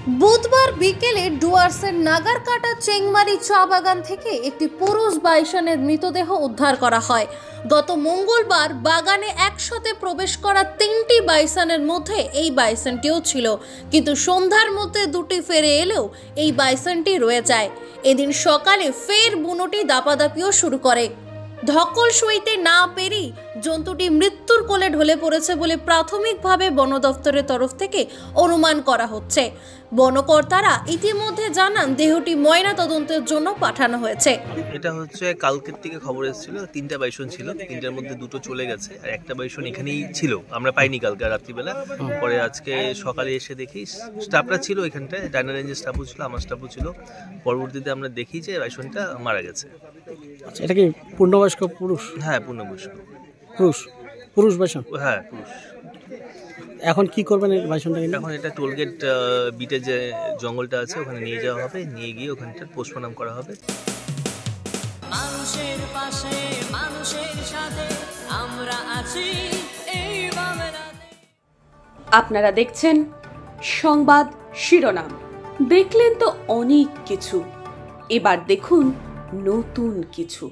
বুধবার বিকেলে ডুয়ার্সের নাগারকাটা চেংমারি চা বাগান থেকে একটি পুরুষ বাইসনের মৃতদেহ উদ্ধার করা হয়। গত মঙ্গলবার বাগানে একসাথে প্রবেশ করা 3টি বাইসনের মধ্যে এই বাইসনটিও ছিল, কিন্তু সন্ধ্যার মধ্যে দুটি ফিরে এলেও এই বাইসনটি রয়ে যায়। এদিন সকালে ফের বুনোটি দাপাদাপিও শুরু করে। ধকল সইতে না পেরেই জন্তুটি মৃত্যুর কোলে ঢলে পড়েছে বলে প্রাথমিকভাবে বন দফতরের তরফ থেকে অনুমান করা হচ্ছে। বনকর্তারা ইতিমধ্যে জানান দেহটি ময়না তদন্তের জন্য পাঠানো হয়েছে। এটা হচ্ছে কালকের থেকে খবর এসেছিল, 3টা বাইসন ছিল, 3টার মধ্যে 2টো চলে গেছে আর একটা বাইসন এখানেই ছিল, আমরা পাইনি কালকে রাত্রিবেলা। পরে আজকে সকালে এসে দেখি স্টাফরা ছিল এখানটায়, ডায়না রেঞ্জের স্টাফও ছিল, আমার স্টাফও ছিল। পরবর্তীতে আমরা দেখি যে বাইসনটা মারা গেছে। আচ্ছা, এটা কি পূর্ণবয়স্ক পুরুষ? হ্যাঁ, পূর্ণবয়স্ক পুরুষ বাইসন। হ্যাঁ, পুরুষ। এখন কি করবেন এই বাইসনটাকে? এখন এটা টোলগেট বিটে যে জঙ্গলটা আছে ওখানে নিয়ে যাওয়া হবে, নিয়ে গিয়ে ওখানটা পোস্টমর্টম করা হবে। মানুষের পাশে মানুষের সাথে আমরা আছি এই বাংলাতে। আপনারা দেখছেন সংবাদ শিরোনাম। দেখলেন তো অনেক কিছু, এবার দেখুন নতুন কিছু।